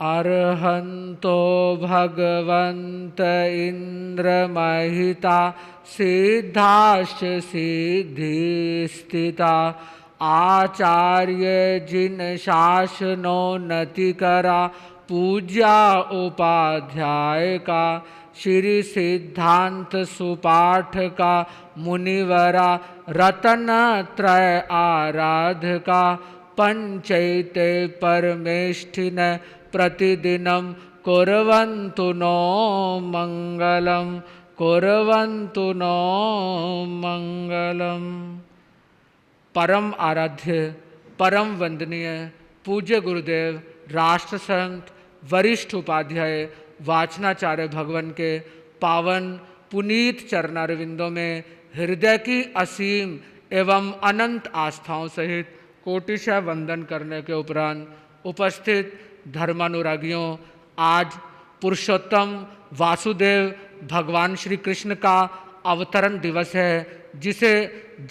अर्हन्तो भगवन्त इन्द्रमहिता सिद्धाश्च सिद्धिस्थिता आचार्य जिन शासनोन्नतिकरा पूज्या उपाध्याय का श्री सिद्धांत सुपाठ का मुनिवरा रतन त्रय आराधका पंचैते परमेष्ठिन प्रतिदिनं कुर्वन्तु नो मंगलम कुर्वन्तु नो मंगलम। परम आराध्य परम वंदनीय पूज्य गुरुदेव राष्ट्र संत वरिष्ठ उपाध्याय वाचनाचार्य भगवान के पावन पुनीत चरणारविंदों में हृदय की असीम एवं अनंत आस्थाओं सहित कोटिशः वंदन करने के उपरांत उपस्थित धर्मानुरागियों, आज पुरुषोत्तम वासुदेव भगवान श्री कृष्ण का अवतरण दिवस है, जिसे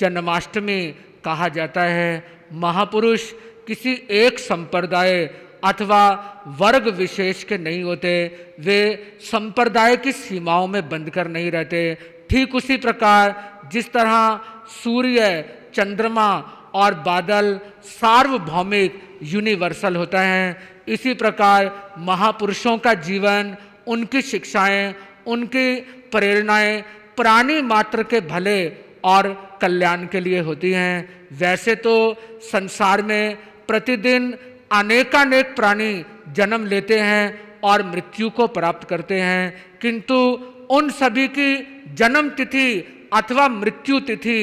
जन्माष्टमी कहा जाता है। महापुरुष किसी एक संप्रदाय अथवा वर्ग विशेष के नहीं होते, वे संप्रदाय की सीमाओं में बंधकर नहीं रहते। ठीक उसी प्रकार जिस तरह सूर्य, चंद्रमा और बादल सार्वभौमिक यूनिवर्सल होता है, इसी प्रकार महापुरुषों का जीवन, उनकी शिक्षाएं, उनकी प्रेरणाएं प्राणी मात्र के भले और कल्याण के लिए होती हैं। वैसे तो संसार में प्रतिदिन अनेकानेक प्राणी जन्म लेते हैं और मृत्यु को प्राप्त करते हैं, किंतु उन सभी की जन्म तिथि अथवा मृत्यु तिथि,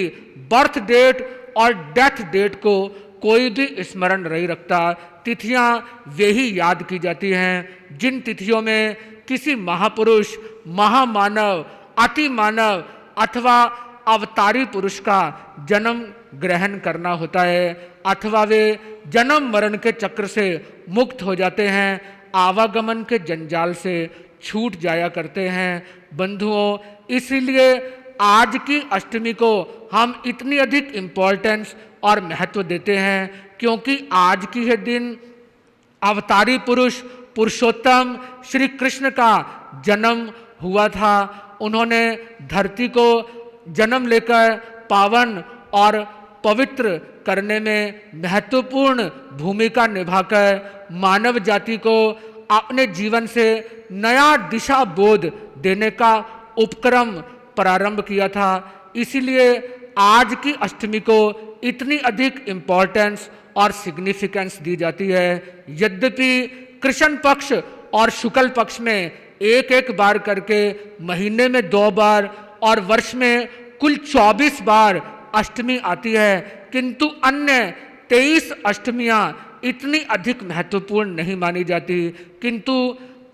बर्थ डेट और डेथ डेट को कोई भी स्मरण नहीं रखता। तिथियां वे ही याद की जाती हैं जिन तिथियों में किसी महापुरुष, महामानव, अति मानव अथवा अवतारी पुरुष का जन्म ग्रहण करना होता है, अथवा वे जन्म मरण के चक्र से मुक्त हो जाते हैं, आवागमन के जंजाल से छूट जाया करते हैं। बंधुओं, इसीलिए आज की अष्टमी को हम इतनी अधिक इम्पोर्टेंस और महत्व देते हैं, क्योंकि आज की यह दिन अवतारी पुरुष पुरुषोत्तम श्री कृष्ण का जन्म हुआ था। उन्होंने धरती को जन्म लेकर पावन और पवित्र करने में महत्वपूर्ण भूमिका निभाकर मानव जाति को अपने जीवन से नया दिशा बोध देने का उपक्रम प्रारंभ किया था। इसीलिए आज की अष्टमी को इतनी अधिक इम्पोर्टेंस और सिग्निफिकेंस दी जाती है। यद्यपि कृष्ण पक्ष और शुक्ल पक्ष में एक एक बार करके, महीने में 2 बार और वर्ष में कुल 24 बार अष्टमी आती है, किंतु अन्य 23 अष्टमियां इतनी अधिक महत्वपूर्ण नहीं मानी जाती। किंतु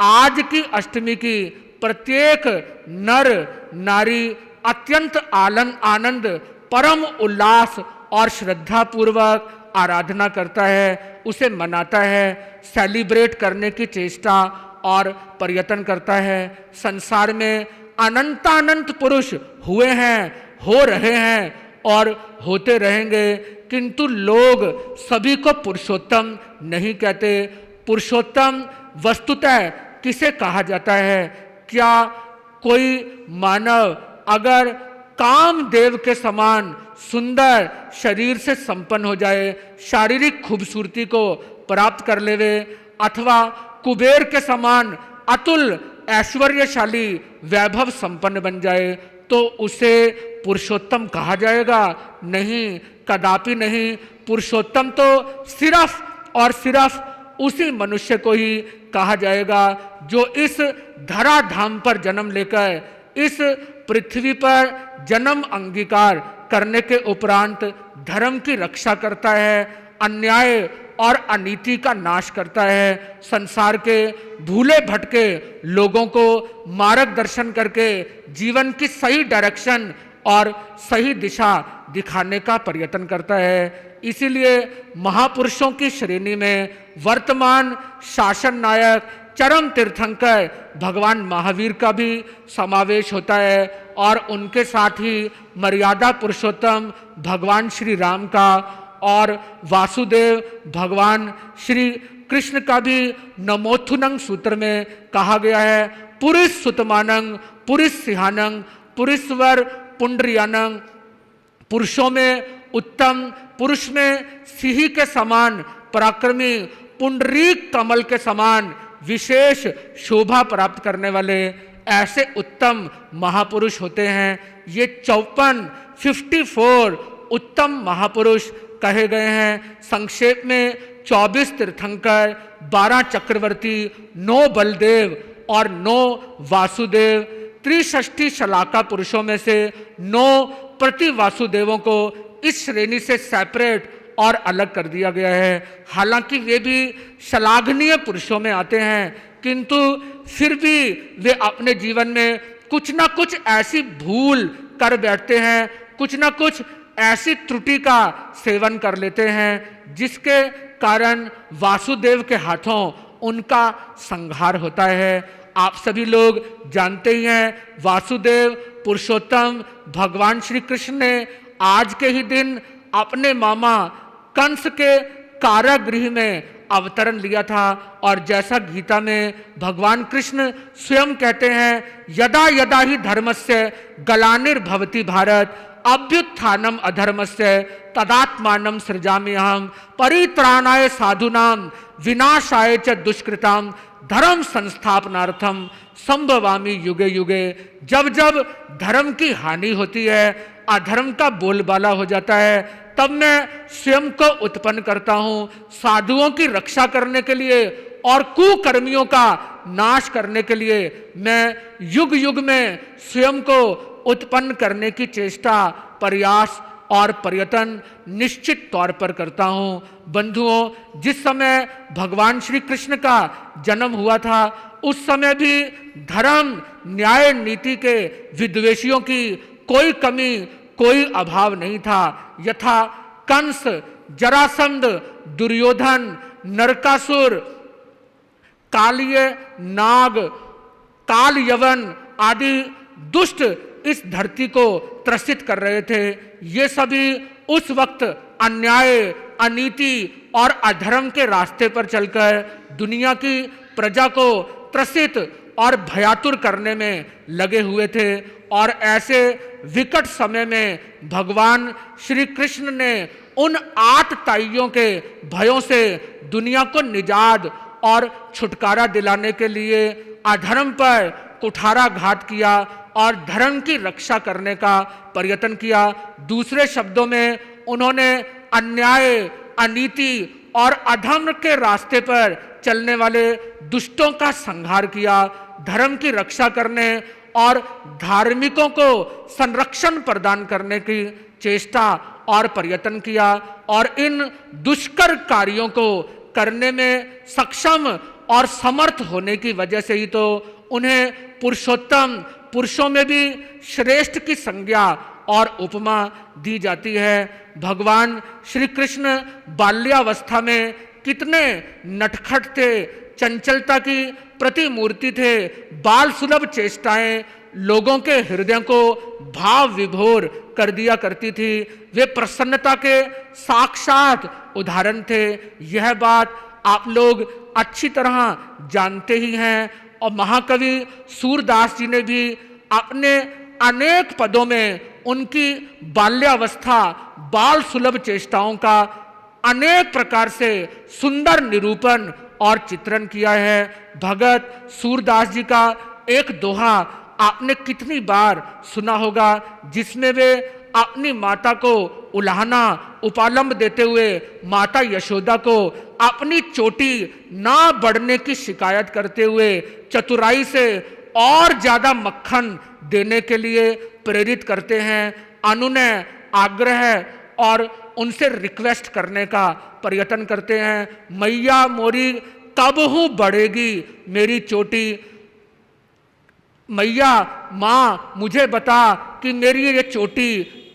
आज की अष्टमी की प्रत्येक नर नारी अत्यंत आनंद, परम उल्लास और श्रद्धा पूर्वक आराधना करता है, उसे मनाता है, सेलिब्रेट करने की चेष्टा और प्रयत्न करता है। संसार में अनंतानंत पुरुष हुए हैं, हो रहे हैं और होते रहेंगे, किंतु लोग सभी को पुरुषोत्तम नहीं कहते। पुरुषोत्तम वस्तुतः किसे कहा जाता है? क्या कोई मानव अगर कामदेव के समान सुंदर शरीर से संपन्न हो जाए, शारीरिक खूबसूरती को प्राप्त कर लेवे, अथवा कुबेर के समान अतुल ऐश्वर्यशाली वैभव संपन्न बन जाए, तो उसे पुरुषोत्तम कहा जाएगा? नहीं, कदापि नहीं। पुरुषोत्तम तो सिर्फ और सिर्फ उसी मनुष्य को ही कहा जाएगा जो इस धराधाम पर जन्म लेकर इस पृथ्वी पर जन्म अंगीकार करने के उपरांत धर्म की रक्षा करता है, अन्याय और अनीति का नाश करता है, संसार के भूले भटके लोगों को मार्गदर्शन करके जीवन की सही डायरेक्शन और सही दिशा दिखाने का प्रयत्न करता है। इसीलिए महापुरुषों की श्रेणी में वर्तमान शासन नायक चरम तीर्थंकर भगवान महावीर का भी समावेश होता है, और उनके साथ ही मर्यादा पुरुषोत्तम भगवान श्री राम का और वासुदेव भगवान श्री कृष्ण का भी नमोथुनंग सूत्र में कहा गया है, पुरुष सुतमानंग पुरुष सिहानंग पुरुषवर पुंड्रियानंग, पुरुषों में उत्तम, पुरुष में सिंह के समान पराक्रमी, पुंडरीक कमल के समान विशेष शोभा प्राप्त करने वाले ऐसे उत्तम महापुरुष होते हैं। ये 54 उत्तम महापुरुष कहे गए हैं। संक्षेप में 24 तीर्थंकर, 12 चक्रवर्ती, 9 बलदेव और 9 वासुदेव, 63 शलाका पुरुषों में से 9 प्रति वासुदेवों को इस श्रेणी से सेपरेट और अलग कर दिया गया है। हालांकि वे भी श्लाघनीय पुरुषों में आते हैं, किंतु फिर भी वे अपने जीवन में कुछ ना कुछ ऐसी भूल कर बैठते हैं, कुछ ना कुछ ऐसी त्रुटि का सेवन कर लेते हैं जिसके कारण वासुदेव के हाथों उनका संहार होता है। आप सभी लोग जानते ही हैं, वासुदेव पुरुषोत्तम भगवान श्री कृष्ण ने आज के ही दिन अपने मामा कंस के कारागृह में अवतरण लिया था। और जैसा गीता में भगवान कृष्ण स्वयं कहते हैं, यदा यदा ही धर्मस्य ग्लानिर्भवति भारत अभ्युत्थानम अधर्मस्य तदात्मानं सृजाम्यहम् परित्राणाय साधूनां विनाशाय च दुष्कृतां धर्म संस्थापनार्थम संभवामि युगे युगे। जब जब धर्म की हानि होती है, अधर्म का बोलबाला हो जाता है, तब मैं स्वयं को उत्पन्न करता हूँ साधुओं की रक्षा करने के लिए और कुकर्मियों का नाश करने के लिए। मैं युग युग में स्वयं को उत्पन्न करने की चेष्टा, प्रयास और प्रयत्न निश्चित तौर पर करता हूँ। बंधुओं, जिस समय भगवान श्री कृष्ण का जन्म हुआ था, उस समय भी धर्म न्याय नीति के विद्वेषियों की कोई कमी, कोई अभाव नहीं था। यथा कंस, जरासंध, दुर्योधन, नरकासुर, कालिय नाग, काल यवन आदि दुष्ट इस धरती को त्रसित कर रहे थे। ये सभी उस वक्त अन्याय, अनीति और अधर्म के रास्ते पर चलकर दुनिया की प्रजा को त्रसित और भयातुर करने में लगे हुए थे। और ऐसे विकट समय में भगवान श्री कृष्ण ने उन आतताइयों के भयों से दुनिया को निजात और छुटकारा दिलाने के लिए अधर्म पर कुठाराघात किया और धर्म की रक्षा करने का प्रयत्न किया। दूसरे शब्दों में उन्होंने अन्याय, अनीति और अधर्म के रास्ते पर चलने वाले दुष्टों का संहार किया। धर्म की रक्षा करने और धार्मिकों को संरक्षण प्रदान करने की चेष्टा और प्रयत्न किया। और इन दुष्कर कार्यों को करने में सक्षम और समर्थ होने की वजह से ही तो उन्हें पुरुषोत्तम, पुरुषों में भी श्रेष्ठ की संज्ञा और उपमा दी जाती है। भगवान श्री कृष्ण बाल्यावस्था में कितने नटखट थे, चंचलता की प्रतिमूर्ति थे। बाल सुलभ चेष्टाएं लोगों के हृदय को भाव विभोर कर दिया करती थी। वे प्रसन्नता के साक्षात उदाहरण थे। यह बात आप लोग अच्छी तरह जानते ही हैं। और महाकवि सूरदास जी ने भी अपने अनेक पदों में उनकी बाल्यावस्था, बाल सुलभ चेष्टाओं का अनेक प्रकार से सुंदर निरूपण और चित्रण किया है। भगत सूरदास जी का एक दोहा आपने कितनी बार सुना होगा, जिसमें वे अपनी माता को उलाहना, उपालंब देते हुए माता यशोदा को अपनी चोटी ना बढ़ने की शिकायत करते हुए चतुराई से और ज्यादा मक्खन देने के लिए प्रेरित करते हैं। अनुनय, आग्रह और उनसे रिक्वेस्ट करने का प्रयत्न करते हैं। मैया मोरी कब हूँ बढ़ेगी मेरी चोटी, मैया माँ मुझे बता कि मेरी ये चोटी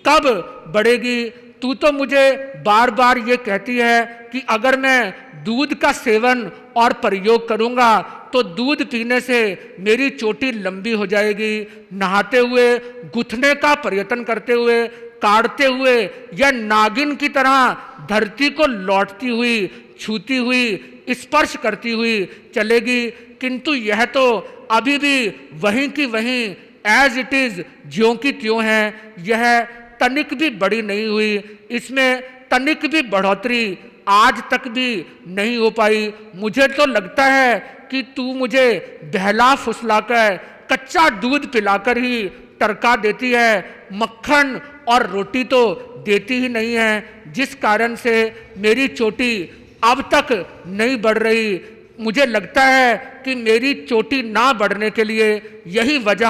कब बढ़ेगी। तू तो मुझे बार बार ये कहती है कि अगर मैं दूध का सेवन और प्रयोग करूँगा तो दूध पीने से मेरी चोटी लंबी हो जाएगी। नहाते हुए, गुथने का प्रयत्न करते हुए, काटते हुए या नागिन की तरह धरती को लौटती हुई छूती हुई, स्पर्श करती हुई चलेगी, किंतु यह तो अभी भी वहीं की वहीं एज इट इज, ज्यों की त्यों है। यह तनिक भी बड़ी नहीं हुई, इसमें तनिक भी बढ़ोतरी आज तक भी नहीं हो पाई। मुझे तो लगता है कि तू मुझे बहला फुसलाकर, कच्चा दूध पिलाकर ही टरका देती है, मक्खन और रोटी तो देती ही नहीं है, जिस कारण से मेरी चोटी अब तक नहीं बढ़ रही। मुझे लगता है कि मेरी चोटी ना बढ़ने के लिए यही वजह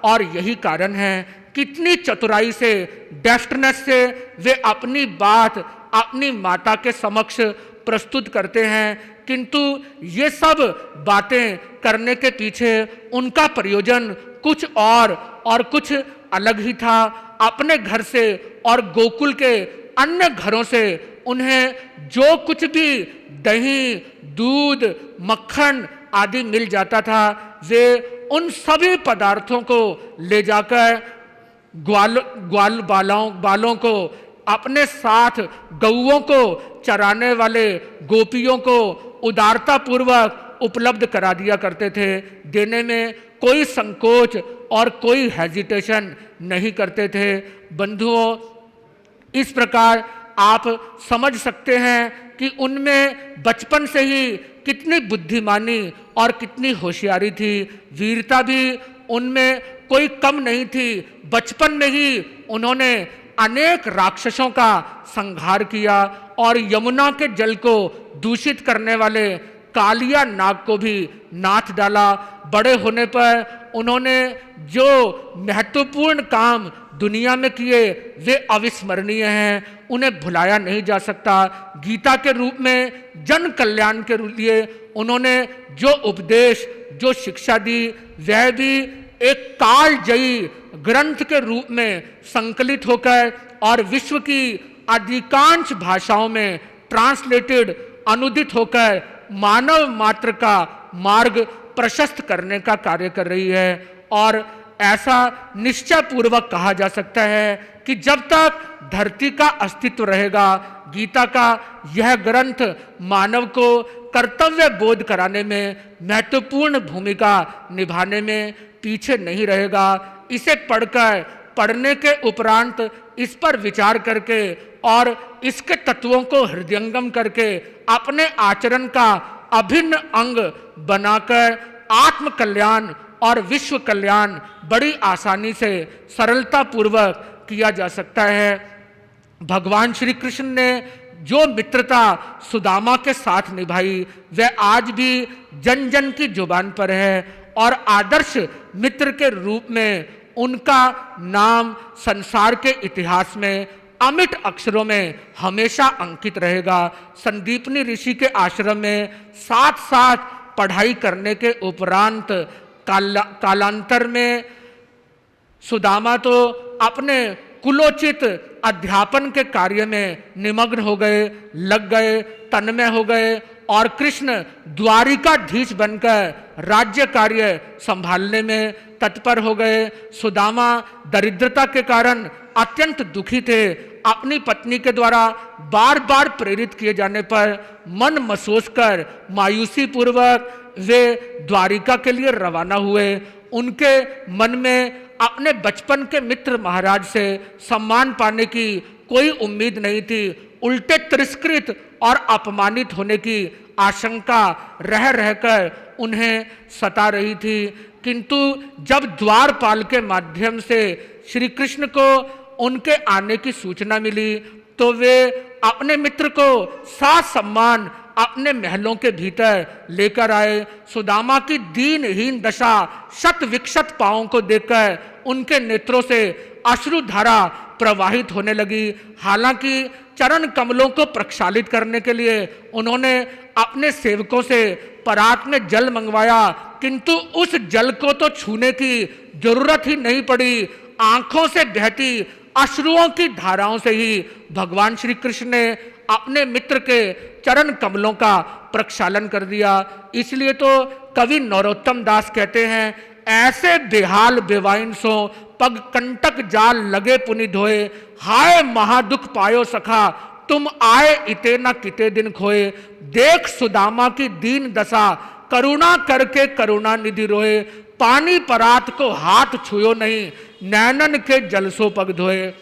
और यही कारण है। कितनी चतुराई से, डेफ्टनेस से वे अपनी बात अपनी माता के समक्ष प्रस्तुत करते हैं, किंतु ये सब बातें करने के पीछे उनका प्रयोजन कुछ और कुछ अलग ही था। अपने घर से और गोकुल के अन्य घरों से उन्हें जो कुछ भी दही, दूध, मक्खन आदि मिल जाता था, वे उन सभी पदार्थों को ले जाकर ग्वाल बालों को, अपने साथ गौओं को चराने वाले गोपियों को उदारता पूर्वक उपलब्ध करा दिया करते थे। देने में कोई संकोच और कोई हेजिटेशन नहीं करते थे। बंधुओं, इस प्रकार आप समझ सकते हैं कि उनमें बचपन से ही कितनी बुद्धिमानी और कितनी होशियारी थी। वीरता भी उनमें कोई कम नहीं थी। बचपन में ही उन्होंने अनेक राक्षसों का संहार किया और यमुना के जल को दूषित करने वाले कालिया नाग को भी नाथ डाला। बड़े होने पर उन्होंने जो महत्वपूर्ण काम दुनिया में किए वे अविस्मरणीय हैं, उन्हें भुलाया नहीं जा सकता। गीता के रूप में जन कल्याण के लिए उन्होंने जो उपदेश, जो शिक्षा दी, वह भी एक कालजयी ग्रंथ के रूप में संकलित होकर और विश्व की अधिकांश भाषाओं में ट्रांसलेटेड, अनुदित होकर मानव मात्र का मार्ग प्रशस्त करने का कार्य कर रही है। और ऐसा निश्चय पूर्वक कहा जा सकता है कि जब तक धरती का अस्तित्व रहेगा, गीता का यह ग्रंथ मानव को कर्तव्य बोध कराने में महत्वपूर्ण भूमिका निभाने में पीछे नहीं रहेगा। इसे पढ़कर, पढ़ने के उपरांत इस पर विचार करके और इसके तत्वों को हृदयंगम करके अपने आचरण का अभिन्न अंग बनाकर आत्म कल्याण और विश्व कल्याण बड़ी आसानी से, सरलता पूर्वक किया जा सकता है। भगवान श्री कृष्ण ने जो मित्रता सुदामा के साथ निभाई, वह आज भी जन जन की जुबान पर है और आदर्श मित्र के रूप में उनका नाम संसार के इतिहास में अमिट अक्षरों में हमेशा अंकित रहेगा। संदीपनी ऋषि के आश्रम में साथ साथ पढ़ाई करने के उपरांत कालांतर में सुदामा तो अपने कुलोचित अध्यापन के कार्य में निमग्न हो गए, लग गए, तन्मय हो गए और कृष्ण द्वारिकाधीश बनकर राज्य कार्य संभालने में तत्पर हो गए। सुदामा दरिद्रता के कारण अत्यंत दुखी थे। अपनी पत्नी के द्वारा बार बार प्रेरित किए जाने पर मन मसोस कर मायूसी पूर्वक वे द्वारिका के लिए रवाना हुए। उनके मन में अपने बचपन के मित्र महाराज से सम्मान पाने की कोई उम्मीद नहीं थी, उल्टे तिरस्कृत और अपमानित होने की आशंका रह रहकर उन्हें सता रही थी। किंतु जब द्वारपाल के माध्यम से श्री कृष्ण को उनके आने की सूचना मिली तो वे अपने मित्र को साथ सम्मान अपने महलों के भीतर लेकर आए। सुदामा की दीनहीन दशा, शत विक्षत पांवों को देखकर उनके नेत्रों से अश्रुधारा प्रवाहित होने लगी। हालांकि चरण कमलों को प्रक्षालित करने के लिए उन्होंने अपने सेवकों से परात में जल मंगवाया, किंतु उस जल को तो छूने की जरूरत ही नहीं पड़ी। आंखों से बहती अश्रुओं की धाराओं से ही भगवान श्री कृष्ण ने अपने मित्र के चरण कमलों का प्रक्षालन कर दिया। इसलिए तो कवि नरोत्तम दास कहते हैं, ऐसे बेहाल बेवाइन सो पग कंटक जाल लगे पुनि धोए, हाय महादुख पायो सखा तुम आए इते न किते दिन खोए, देख सुदामा की दीन दशा, करुणा करके करुणा निधि रोए, पानी परात को हाथ छुयो नहीं, नैनन के जलसो पग धोए।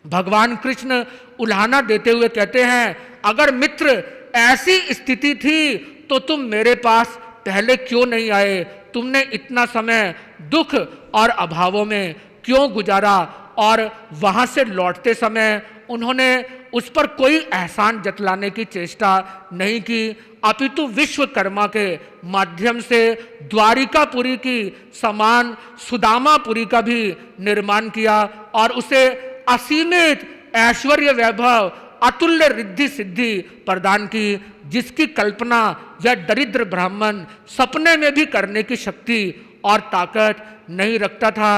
भगवान कृष्ण उल्हाना देते हुए कहते हैं, अगर मित्र ऐसी स्थिति थी तो तुम मेरे पास पहले क्यों नहीं आए? तुमने इतना समय दुख और अभावों में क्यों गुजारा? और वहां से लौटते समय उन्होंने उस पर कोई एहसान जतलाने की चेष्टा नहीं की, अपितु विश्वकर्मा के माध्यम से द्वारिकापुरी की समान सुदामापुरी का भी निर्माण किया और उसे असीमित ऐश्वर्य वैभव, अतुल्य रिद्धि सिद्धि प्रदान की, जिसकी कल्पना वह दरिद्र ब्राह्मण सपने में भी करने की शक्ति और ताकत नहीं रखता था।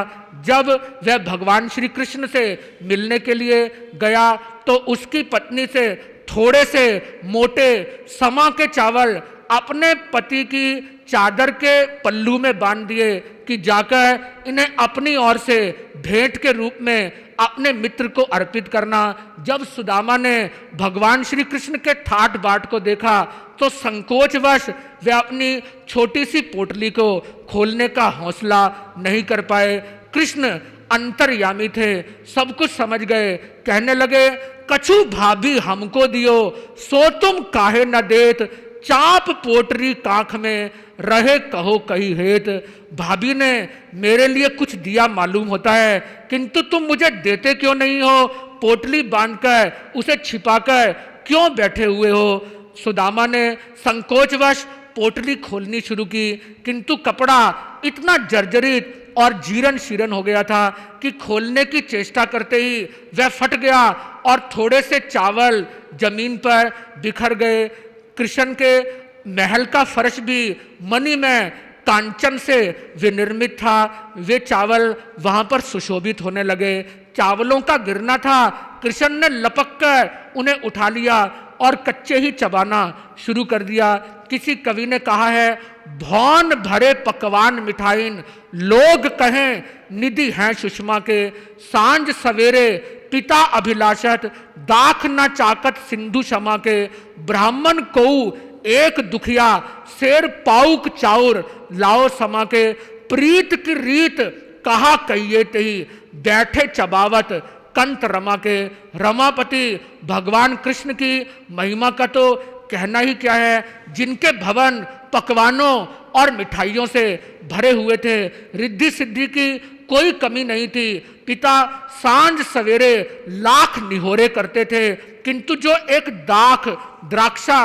जब वह भगवान श्री कृष्ण से मिलने के लिए गया तो उसकी पत्नी से थोड़े से मोटे समा के चावल अपने पति की चादर के पल्लू में बांध दिए कि जाकर इन्हें अपनी ओर से भेंट के रूप में अपने मित्र को अर्पित करना। जब सुदामा ने भगवान श्री कृष्ण के ठाट बाट को देखा तो संकोचवश वे अपनी छोटी सी पोटली को खोलने का हौसला नहीं कर पाए। कृष्ण अंतर्यामी थे, सब कुछ समझ गए, कहने लगे, कछु भाभी हमको दियो, सो तुम काहे न देत, चाप पोटरी कांख में रहे कहो कही हेत। भाभी ने मेरे लिए कुछ दिया मालूम होता है, किंतु तुम मुझे देते क्यों नहीं हो? पोटली बांधकर उसे छिपाकर क्यों बैठे हुए हो? सुदामा ने संकोचवश पोटली खोलनी शुरू की, किंतु कपड़ा इतना जर्जरित और जीर्ण शीर्ण हो गया था कि खोलने की चेष्टा करते ही वह फट गया और थोड़े से चावल जमीन पर बिखर गए। कृष्ण के महल का फर्श भी मणि में कांचन से विनिर्मित था। वे चावल वहां पर सुशोभित होने लगे। चावलों का गिरना था, कृष्ण ने लपक कर उन्हें उठा लिया और कच्चे ही चबाना शुरू कर दिया। किसी कवि ने कहा है, भौन भरे पकवान मिठाइन, लोग कहें निधि हैं सुषमा के, सांझ सवेरे पिता अभिलाषत, दाख न चाकत सिंधु क्षमा के, ब्राह्मण को एक दुखिया, शेर पाउक चाउर लाओ समा के, प्रीत की रीत कहा कहिए तही, बैठे चबावत कंत रमा के। रमापति भगवान कृष्ण की महिमा का तो कहना ही क्या है, जिनके भवन पकवानों और मिठाइयों से भरे हुए थे, रिद्धि सिद्धि की कोई कमी नहीं थी। पिता सांझ सवेरे लाख निहोरे करते थे, किंतु जो एक दाख द्राक्षा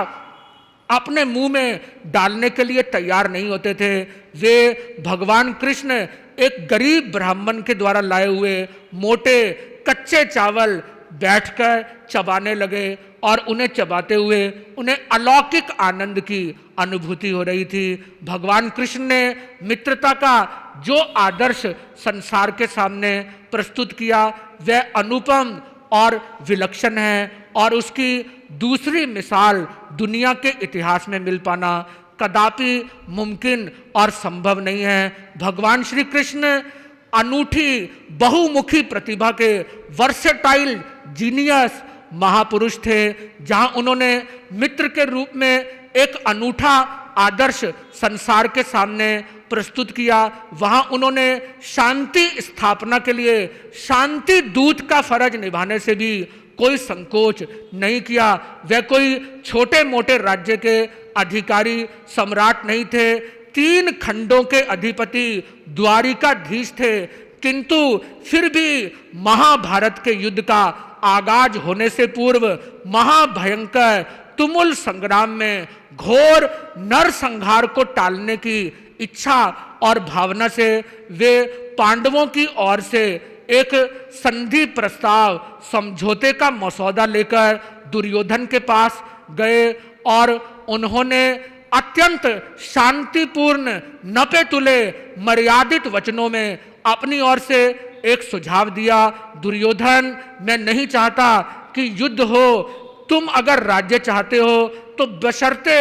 अपने मुंह में डालने के लिए तैयार नहीं होते थे, वे भगवान कृष्ण एक गरीब ब्राह्मण के द्वारा लाए हुए मोटे कच्चे चावल बैठकर चबाने लगे और उन्हें चबाते हुए उन्हें अलौकिक आनंद की अनुभूति हो रही थी। भगवान कृष्ण ने मित्रता का जो आदर्श संसार के सामने प्रस्तुत किया वह अनुपम और विलक्षण है और उसकी दूसरी मिसाल दुनिया के इतिहास में मिल पाना कदापि मुमकिन और संभव नहीं है। भगवान श्री कृष्ण अनूठी बहुमुखी प्रतिभा के वर्सेटाइल जीनियस महापुरुष थे। जहां उन्होंने मित्र के रूप में एक अनूठा आदर्श संसार के सामने प्रस्तुत किया, वहां उन्होंने शांति स्थापना के लिए शांति दूत का फर्ज निभाने से भी कोई संकोच नहीं किया। वे कोई छोटे मोटे राज्य के अधिकारी सम्राट नहीं थे, 3 खंडों के अधिपति द्वारिकाधीश थे, किंतु फिर भी महाभारत के युद्ध का आगाज होने से पूर्व महाभयंकर तुमुल संग्राम में घोर नरसंहार को टालने की इच्छा और भावना से वे पांडवों की ओर से एक संधि प्रस्ताव समझौते का मसौदा लेकर दुर्योधन के पास गए और उन्होंने अत्यंत शांतिपूर्ण नपे तुले मर्यादित वचनों में अपनी ओर से एक सुझाव दिया। दुर्योधन, मैं नहीं चाहता कि युद्ध हो, तुम अगर राज्य चाहते हो तो बशर्ते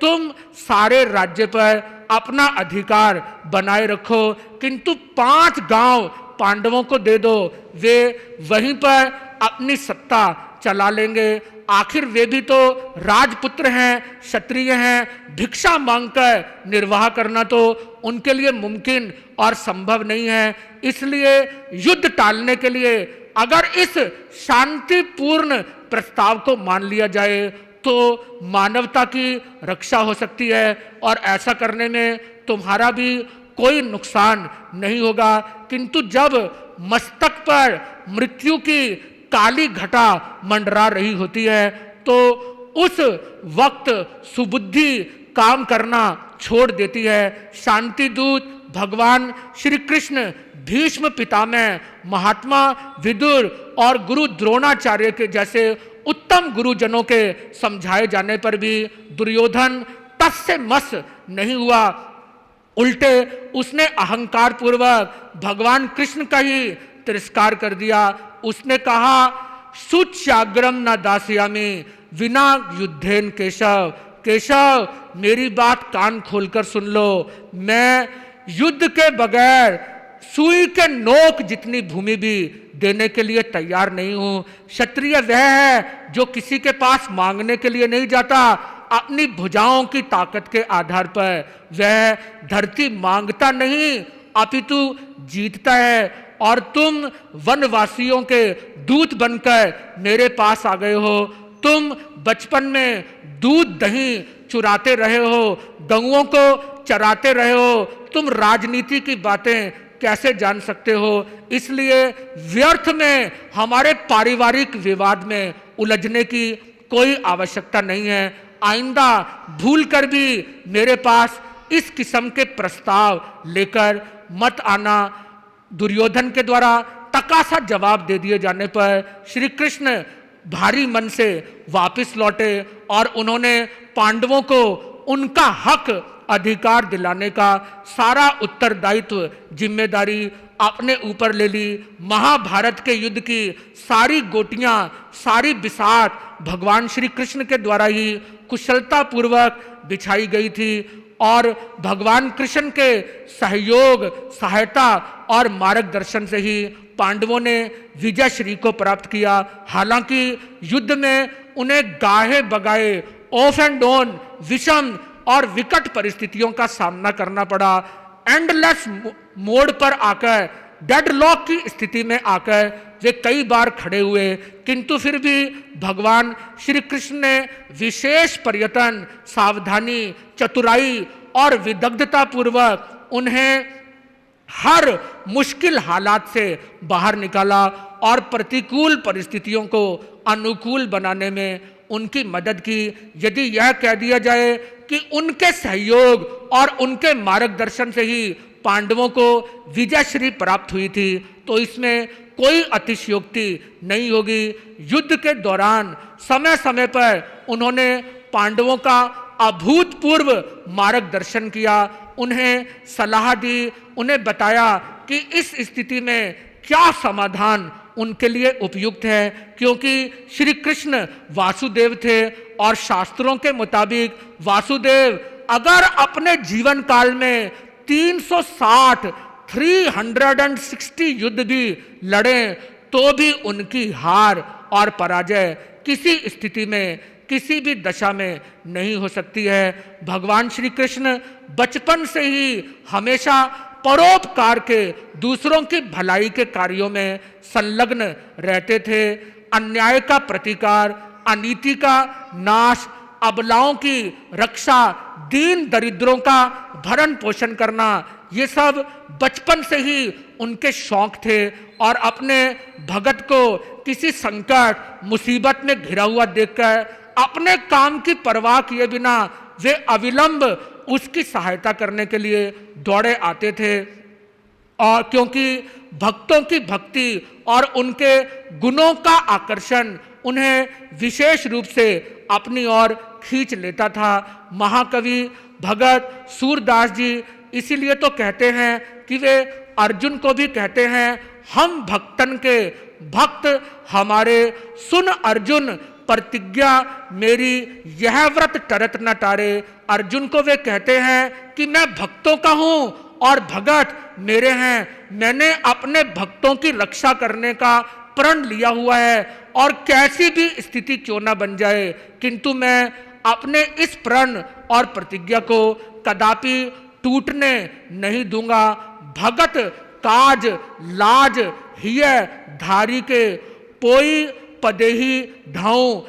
तुम सारे राज्य पर अपना अधिकार बनाए रखो, किंतु 5 गांव पांडवों को दे दो, वे वहीं पर अपनी सत्ता चला लेंगे आखिर वे भी तो राजपुत्र हैं, क्षत्रिय हैं। भिक्षा मांगकर निर्वाह करना तो उनके लिए मुमकिन और संभव नहीं है। इसलिए युद्ध टालने के लिए अगर इस शांतिपूर्ण प्रस्ताव को मान लिया जाए तो मानवता की रक्षा हो सकती है और ऐसा करने में तुम्हारा भी कोई नुकसान नहीं होगा। किंतु जब मस्तक पर मृत्यु की काली घटा मंडरा रही होती है तो उस वक्त सुबुद्धि काम करना छोड़ देती है। शांति दूत भगवान श्री कृष्ण भीष्म पितामह, महात्मा विदुर और गुरु द्रोणाचार्य के जैसे उत्तम गुरुजनों के समझाए जाने पर भी दुर्योधन टस से मस नहीं हुआ। उल्टे उसने अहंकार पूर्वक भगवान कृष्ण का ही तिरस्कार कर दिया। उसने कहा, सुच्याग्रम न दास्यामि विना युद्धेन केशव। केशव, मेरी बात कान खोलकर सुन लो। मैं युद्ध के बगैर सुई के नोक जितनी भूमि भी देने के लिए तैयार नहीं हूं। क्षत्रिय वह है जो किसी के पास मांगने के लिए नहीं जाता। अपनी भुजाओं की ताकत के आधार पर वह धरती मांगता नहीं अपितु जीतता है। और तुम वनवासियों के दूत बनकर मेरे पास आ गए हो। तुम बचपन में दूध दही चुराते रहे हो, गऊओं को चराते रहे हो। तुम राजनीति की बातें कैसे जान सकते हो? इसलिए व्यर्थ में हमारे पारिवारिक विवाद में उलझने की कोई आवश्यकता नहीं है। आइंदा भूल कर भी मेरे पास इस किस्म के प्रस्ताव लेकर मत आना। दुर्योधन के द्वारा तकासा जवाब दे दिए जाने पर श्री कृष्ण भारी मन से वापस लौटे और उन्होंने पांडवों को उनका हक अधिकार दिलाने का सारा उत्तरदायित्व जिम्मेदारी अपने ऊपर ले ली। महाभारत के युद्ध की सारी गोटियां, सारी बिसात भगवान श्री कृष्ण के द्वारा ही कुशलता पूर्वक बिछाई गई थी और भगवान कृष्ण के सहयोग, सहायता और मार्गदर्शन से ही पांडवों ने विजय श्री को प्राप्त किया। हालांकि युद्ध में उन्हें गाहे बगाए, ऑफ एंड ऑन, विषम और विकट परिस्थितियों का सामना करना पड़ा। एंडलेस मोड पर आकर, डेडलॉक की स्थिति में आकर वे कई बार खड़े हुए, किंतु फिर भी भगवान श्री कृष्ण ने विशेष प्रयत्न, सावधानी, चतुराई और विदग्धता पूर्वक उन्हें हर मुश्किल हालात से बाहर निकाला और प्रतिकूल परिस्थितियों को अनुकूल बनाने में उनकी मदद की। यदि यह कह दिया जाए कि उनके सहयोग और उनके मार्गदर्शन से ही पांडवों को विजय श्री प्राप्त हुई थी तो इसमें कोई अतिशयोक्ति नहीं होगी। युद्ध के दौरान समय समय पर उन्होंने पांडवों का अभूतपूर्व मार्गदर्शन किया, उन्हें सलाह दी, उन्हें बताया कि इस स्थिति में क्या समाधान उनके लिए उपयुक्त है। क्योंकि श्री कृष्ण वासुदेव थे और शास्त्रों के मुताबिक वासुदेव अगर अपने जीवन काल में 360 युद्ध भी लड़े तो भी उनकी हार और पराजय किसी स्थिति में, किसी भी दशा में नहीं हो सकती है। भगवान श्री कृष्ण बचपन से ही हमेशा परोपकार के, दूसरों की भलाई के कार्यों में संलग्न रहते थे। अन्याय का प्रतिकार, अनीति का नाश, अबलाओं की रक्षा, दीन दरिद्रों का भरण पोषण करना, ये सब बचपन से ही उनके शौक थे और अपने भगत को किसी संकट, मुसीबत में घिरा हुआ देखकर अपने काम की परवाह किए बिना वे अविलंब उसकी सहायता करने के लिए दौड़े आते थे। और क्योंकि भक्तों की भक्ति और उनके गुणों का आकर्षण उन्हें विशेष रूप से अपनी ओर खींच लेता था। महाकवि भगत सूरदास जी इसीलिए तो कहते हैं कि वे अर्जुन को भी कहते हैं, हम भक्तन के भक्त हमारे, सुन अर्जुन प्रतिज्ञा मेरी, यह व्रत टरत न टारे। अर्जुन को वे कहते हैं कि मैं भक्तों का हूं और भगत मेरे हैं। मैंने अपने भक्तों की रक्षा करने का प्रण लिया हुआ है और कैसी भी स्थिति क्यों ना बन जाए, किंतु मैं अपने इस प्रण और प्रतिज्ञा को कदापि टूटने नहीं दूंगा। भगत काज लाज हिय धारी के पोई पदेही ढाऊं।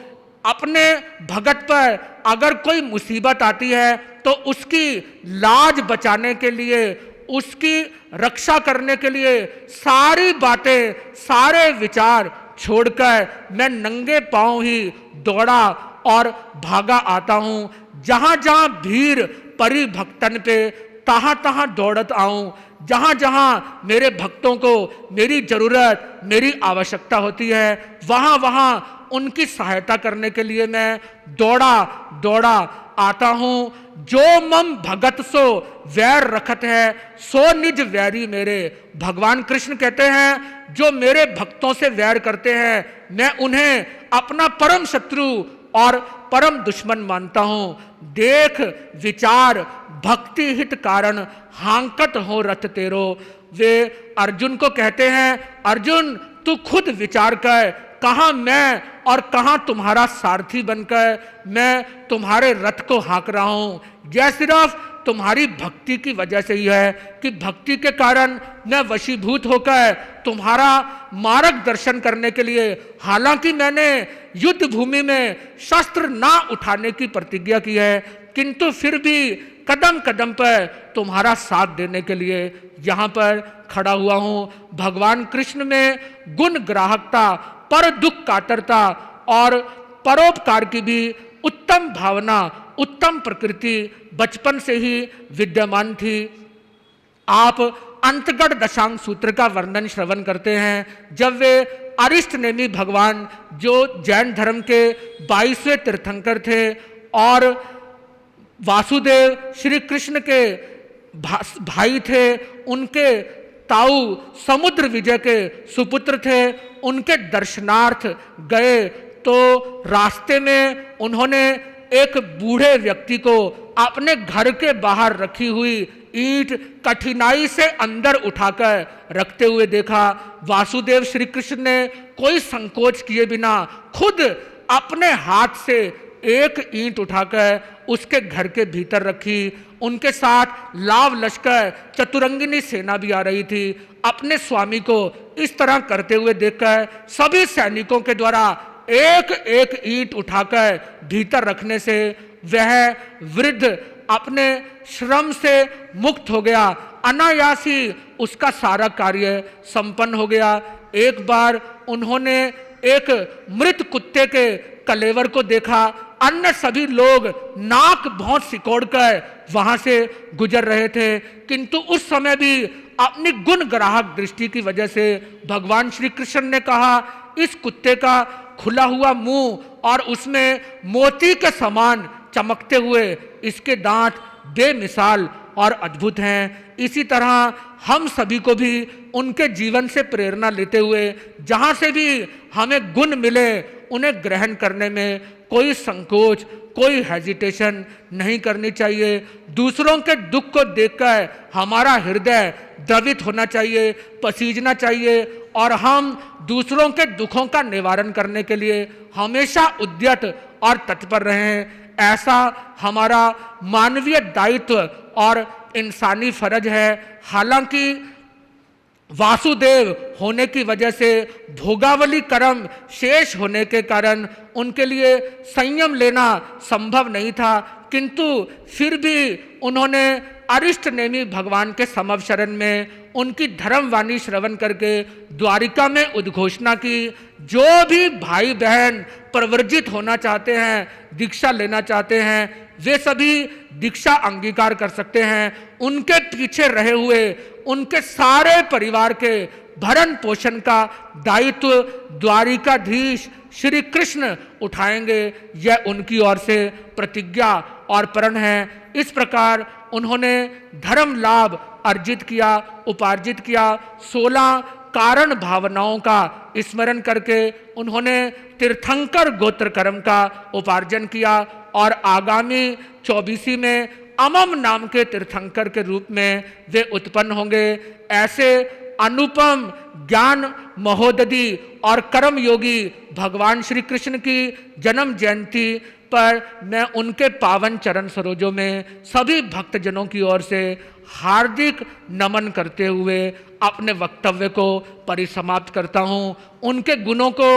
अपने भगत पर अगर कोई मुसीबत आती है तो उसकी लाज बचाने के लिए, उसकी रक्षा करने के लिए सारी बातें, सारे विचार छोड़कर मैं नंगे पांव ही दौड़ा और भागा आता हूं। जहां जहां भीड़ परी भक्तन पे तहां तहां दौड़त आऊं। जहां जहां मेरे भक्तों को मेरी जरूरत, मेरी आवश्यकता होती है, वहां वहां उनकी सहायता करने के लिए मैं दौड़ा दौड़ा आता हूं। जो मम भगत सो वैर रखत है सो निज वैरी मेरे। भगवान कृष्ण कहते हैं जो मेरे भक्तों से वैर करते हैं मैं उन्हें अपना परम शत्रु और परम दुश्मन मानता हूं। देख विचार भक्ति हित कारण हांकत हो रथ तेरो। वे अर्जुन को कहते हैं अर्जुन तू खुद विचार कर, कहां मैं और कहां तुम्हारा सारथी बनकर मैं तुम्हारे रथ को हाँक रहा हूं। यह सिर्फ तुम्हारी भक्ति की वजह से ही है कि भक्ति के कारण मैं वशीभूत होकर तुम्हारा मार्गदर्शन करने के लिए, हालांकि मैंने युद्ध भूमि में शस्त्र ना उठाने की प्रतिज्ञा की है, किंतु फिर भी कदम कदम पर तुम्हारा साथ देने के लिए यहाँ पर खड़ा हुआ हूँ। भगवान कृष्ण में गुण ग्राहकता, पर दुख कातरता और परोपकार की भी उत्तम भावना, उत्तम प्रकृति बचपन से ही विद्यमान थी। आप अंतगढ़ दशांग सूत्र का वर्णन श्रवण करते हैं जब वे अरिष्ट नेमी भगवान जो जैन धर्म के 22वें तीर्थंकर थे और वासुदेव श्री कृष्ण के भाई थे, उनके ताऊ समुद्र विजय के सुपुत्र थे, उनके दर्शनार्थ गए तो रास्ते में उन्होंने एक बूढ़े व्यक्ति को अपने घर के बाहर रखी हुई ईंट कठिनाई से अंदर उठाकर रखते हुए देखा। वासुदेव श्री कृष्ण ने कोई संकोच किए बिना खुद अपने हाथ से एक ईंट उठाकर उसके घर के भीतर रखी। उनके साथ लाव लश्कर चतुरंगिनी सेना भी आ रही थी। अपने स्वामी को इस तरह करते हुए देखकर सभी सैनिकों के द्वारा एक एक ईंट उठाकर भीतर रखने से वह वृद्ध अपने श्रम से मुक्त हो गया। अनायास ही उसका सारा कार्य संपन्न हो गया। एक बार उन्होंने एक मृत कुत्ते के कलेवर को देखा। अन्य सभी लोग नाक भौं सिकोड़कर वहां से गुजर रहे थे, किंतु उस समय भी अपनी गुण ग्राहक दृष्टि की वजह से भगवान श्री कृष्ण ने कहा इस कुत्ते का खुला हुआ मुंह और उसमें मोती के समान चमकते हुए इसके दांत बेमिसाल और अद्भुत हैं। इसी तरह हम सभी को भी उनके जीवन से प्रेरणा लेते हुए जहाँ से भी हमें गुण मिले उन्हें ग्रहण करने में कोई संकोच, कोई हेजिटेशन नहीं करनी चाहिए। दूसरों के दुख को देखकर हमारा हृदय द्रवित होना चाहिए, पसीजना चाहिए और हम दूसरों के दुखों का निवारण करने के लिए हमेशा उद्यत और तत्पर रहें। ऐसा हमारा मानवीय दायित्व और इंसानी फर्ज है। हालांकि वासुदेव होने की वजह से भोगावली कर्म शेष होने के कारण उनके लिए संयम लेना संभव नहीं था, किंतु फिर भी उन्होंने अरिष्ट नेमी भगवान के समव शरण में उनकी धर्मवाणी श्रवण करके द्वारिका में उद्घोषणा की जो भी भाई बहन प्रवर्जित होना चाहते हैं, दीक्षा लेना चाहते हैं, वे सभी दीक्षा अंगीकार कर सकते हैं। उनके पीछे रहे हुए उनके सारे परिवार के भरण पोषण का दायित्व द्वारिकाधीश श्री कृष्ण उठाएंगे। यह उनकी ओर से प्रतिज्ञा और प्रण है। इस प्रकार उन्होंने धर्म लाभ अर्जित किया, उपार्जित किया। 16 कारण भावनाओं का स्मरण करके उन्होंने तीर्थंकर गोत्र कर्म का उपार्जन किया और आगामी 24वीं में अमम नाम के तीर्थंकर के रूप में वे उत्पन्न होंगे। ऐसे अनुपम ज्ञान महोदधि और कर्म योगी भगवान श्री कृष्ण की जन्म जयंती पर मैं उनके पावन चरण सरोजों में सभी भक्तजनों की ओर से हार्दिक नमन करते हुए अपने वक्तव्य को परिसमाप्त करता हूँ। उनके गुणों को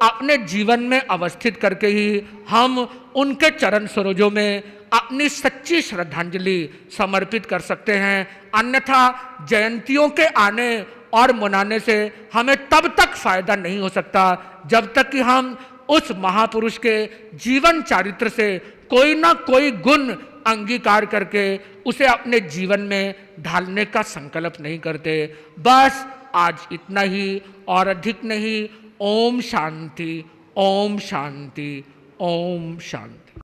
अपने जीवन में अवस्थित करके ही हम उनके चरण सरोजों में अपनी सच्ची श्रद्धांजलि समर्पित कर सकते हैं। अन्यथा जयंतियों के आने और मनाने से हमें तब तक फायदा नहीं हो सकता जब तक कि हम उस महापुरुष के जीवन चारित्र से कोई ना कोई गुण अंगीकार करके उसे अपने जीवन में ढालने का संकल्प नहीं करते। बस आज इतना ही और अधिक नहीं। ओम शांति, ओम शांति, ओम शांति।